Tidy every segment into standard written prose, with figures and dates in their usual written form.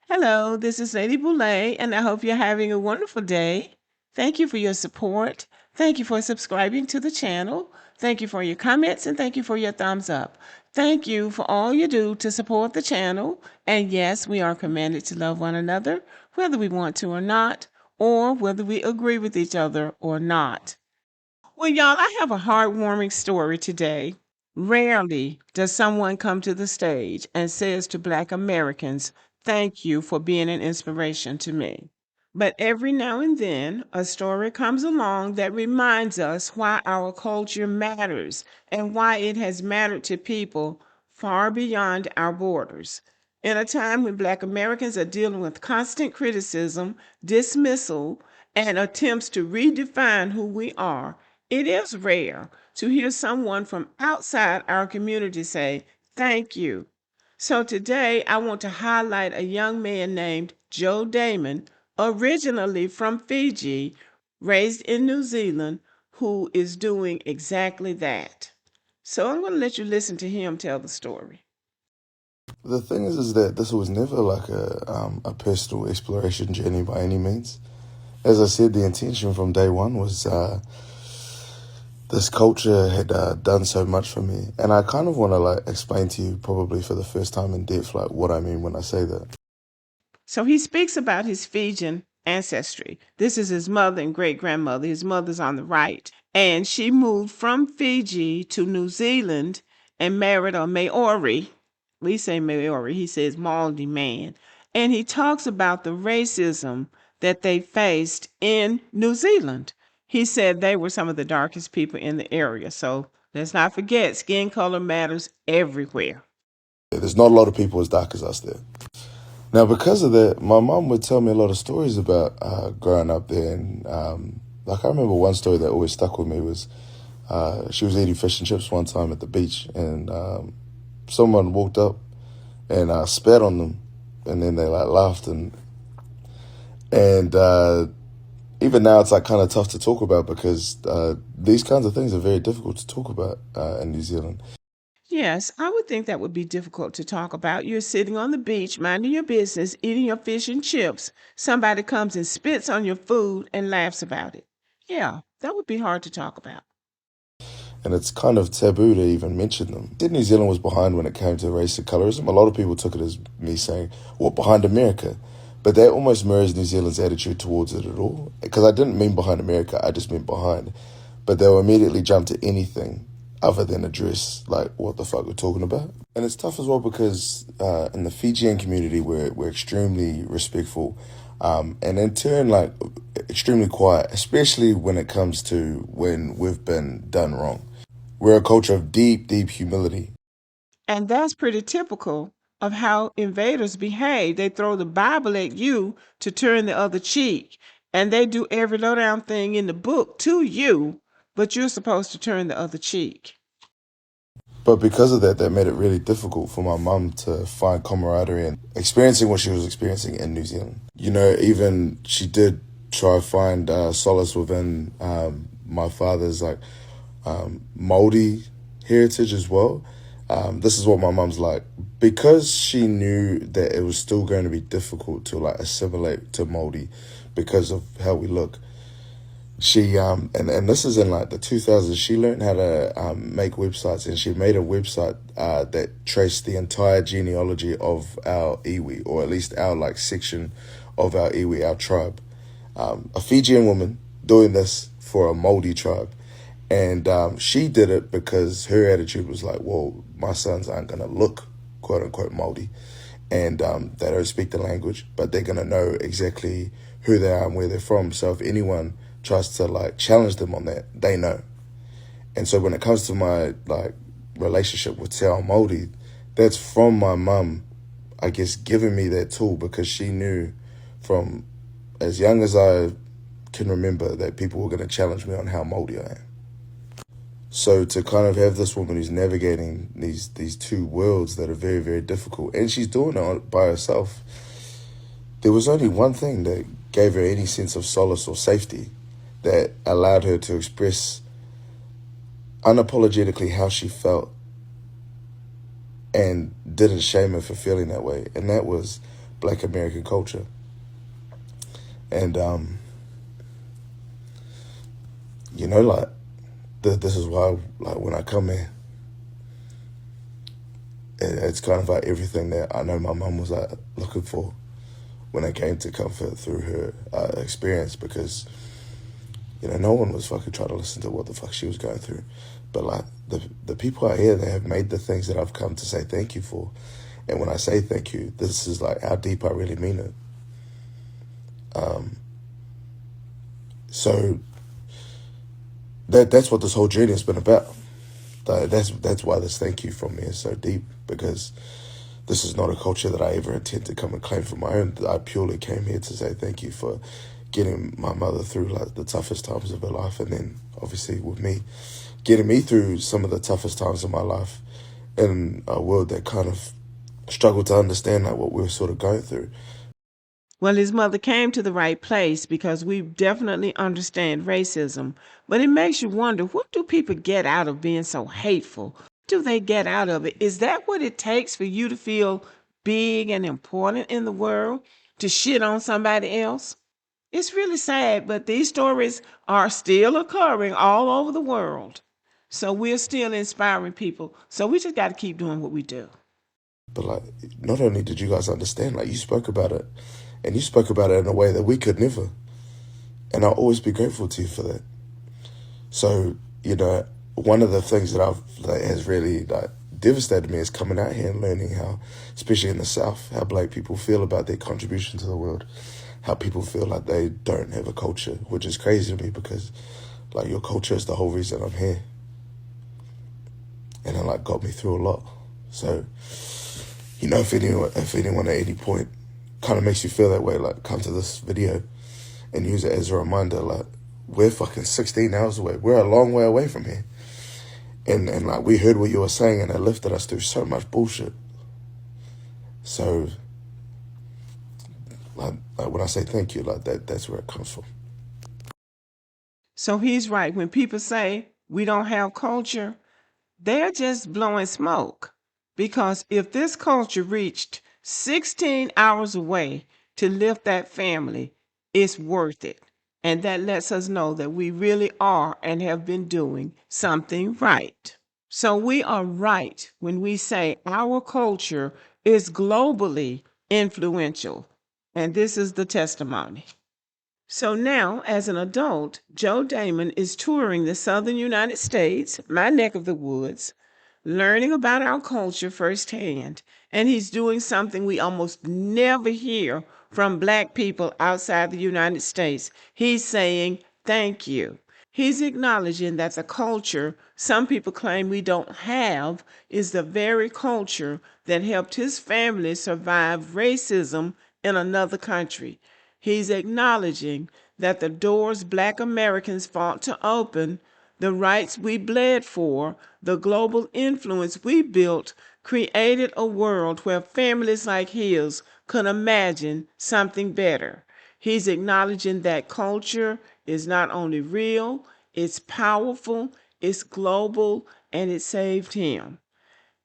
Hello, this is Lady Boulay, and I hope you're having a wonderful day. Thank you for your support. Thank you for subscribing to the channel. Thank you for your comments, and thank you for your thumbs up. Thank you for all you do to support the channel. And yes, we are commanded to love one another, whether we want to or not, or whether we agree with each other or not. Well, y'all, I have a heartwarming story today. Rarely does someone come to the stage and says to Black Americans, "Thank you for being an inspiration to me." But every now and then, a story comes along that reminds us why our culture matters and why it has mattered to people far beyond our borders. In a time when Black Americans are dealing with constant criticism, dismissal, and attempts to redefine who we are, it is rare to hear someone from outside our community say, "Thank you." So today I want to highlight a young man named Joe Damon, originally from Fiji, raised in New Zealand, who is doing exactly that. So I'm going to let you listen to him tell the story. The thing is that this was never like a personal exploration journey by any means. As I said, the intention from day one was this culture had done so much for me, and I kind of want to like explain to you probably for the first time in depth like what I mean when I say that. So he speaks about his Fijian ancestry. This is his mother and great grandmother. His mother's on the right. And she moved from Fiji to New Zealand and married a Maori. We say Maori, he says Maori man. And he talks about the racism that they faced in New Zealand. He said they were some of the darkest people in the area. So let's not forget, skin color matters everywhere. There's not a lot of people as dark as us there. Now, because of that, my mom would tell me a lot of stories about growing up there, and like I remember one story that always stuck with me was she was eating fish and chips one time at the beach, and someone walked up and spat on them, and then they like laughed, and even now it's like kind of tough to talk about because these kinds of things are very difficult to talk about in New Zealand. Yes, I would think that would be difficult to talk about. You're sitting on the beach, minding your business, eating your fish and chips. Somebody comes and spits on your food and laughs about it. Yeah, that would be hard to talk about. And it's kind of taboo to even mention them. New Zealand was behind when it came to race and colorism. A lot of people took it as me saying, well, behind America. But that almost mirrors New Zealand's attitude towards it at all. Because I didn't mean behind America, I just meant behind. But they'll immediately jump to anything other than address, like, what the fuck we're talking about. And it's tough as well because in the Fijian community, we're extremely respectful. And in turn, like, extremely quiet, especially when it comes to when we've been done wrong. We're a culture of deep, deep humility. And that's pretty typical of how invaders behave. They throw the Bible at you to turn the other cheek. And they do every lowdown thing in the book to you, but you're supposed to turn the other cheek. But because of that, that made it really difficult for my mum to find camaraderie and experiencing what she was experiencing in New Zealand. You know, even she did try to find solace within my father's like Māori heritage as well. This is what my mum's like. Because she knew that it was still going to be difficult to like assimilate to Māori because of how we look, she and this is in like the 2000s, she learned how to make websites, and she made a website that traced the entire genealogy of our iwi, or at least our like section of our iwi, our tribe. A Fijian woman doing this for a Māori tribe. And she did it because her attitude was like, well, my sons aren't going to look, quote unquote, Māori. and they don't speak the language, but they're gonna know exactly who they are and where they're from. So if anyone tries to like challenge them on that, they know. And so when it comes to my like relationship with Te Ao Māori, that's from my mum, I guess, giving me that tool because she knew from as young as I can remember that people were going to challenge me on how Māori I am. So to kind of have this woman who's navigating these two worlds that are very, very difficult, and she's doing it by herself, there was only one thing that gave her any sense of solace or safety that allowed her to express unapologetically how she felt and didn't shame her for feeling that way, and that was Black American culture. And you know, like this is why, like when I come here, it's kind of like everything that I know my mum was like looking for when I came to comfort through her experience, because you know no one was fucking trying to listen to what the fuck she was going through, but like the people out here that have made the things that I've come to say thank you for, and when I say thank you, this is like how deep I really mean it. So that's what this whole journey has been about. That's why this thank you from me is so deep, because this is not a culture that I ever intend to come and claim for my own. I purely came here to say thank you for getting my mother through like the toughest times of her life, and then obviously with me, getting me through some of the toughest times of my life in a world that kind of struggled to understand like what we were sort of going through. Well, his mother came to the right place because we definitely understand racism. But it makes you wonder, what do people get out of being so hateful? What do they get out of it? Is that what it takes for you to feel big and important in the world? To shit on somebody else? It's really sad, but these stories are still occurring all over the world. So we're still inspiring people. So we just got to keep doing what we do. But like, not only did you guys understand, like you spoke about it, and you spoke about it in a way that we could never. And I'll always be grateful to you for that. So, you know, one of the things that has really like devastated me is coming out here and learning how, especially in the South, how Black people feel about their contribution to the world, how people feel like they don't have a culture, which is crazy to me because like your culture is the whole reason I'm here. And it like got me through a lot. So, you know, if anyone at any point kind of makes you feel that way, like come to this video and use it as a reminder, like we're fucking 16 hours away. We're a long way away from here. And like we heard what you were saying and it lifted us through so much bullshit. So like when I say thank you, like that's where it comes from. So he's right. When people say we don't have culture, they're just blowing smoke. Because if this culture reached 16 hours away to lift that family, it's worth it. And that lets us know that we really are and have been doing something right. So we are right when we say our culture is globally influential. And this is the testimony. So now, as an adult, Joe Damon is touring the southern United States, my neck of the woods, learning about our culture firsthand. And he's doing something we almost never hear from Black people outside the United States. He's saying, thank you. He's acknowledging that the culture some people claim we don't have is the very culture that helped his family survive racism in another country. He's acknowledging that the doors Black Americans fought to open, the rights we bled for, the global influence we built, created a world where families like his could imagine something better. He's acknowledging that culture is not only real, it's powerful, it's global, and it saved him.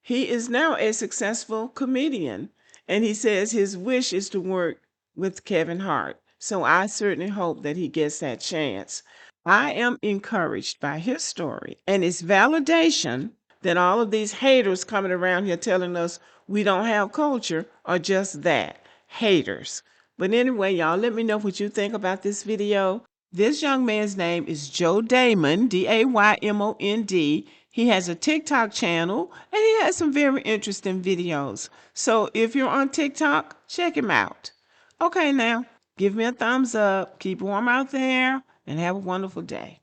He is now a successful comedian, and he says his wish is to work with Kevin Hart. So I certainly hope that he gets that chance. I am encouraged by his story and its validation that all of these haters coming around here telling us we don't have culture are just that, haters. But anyway, y'all, let me know what you think about this video. This young man's name is Joe Damon, Daymond. He has a TikTok channel and he has some very interesting videos. So if you're on TikTok, check him out. Okay, now give me a thumbs up. Keep warm out there and have a wonderful day.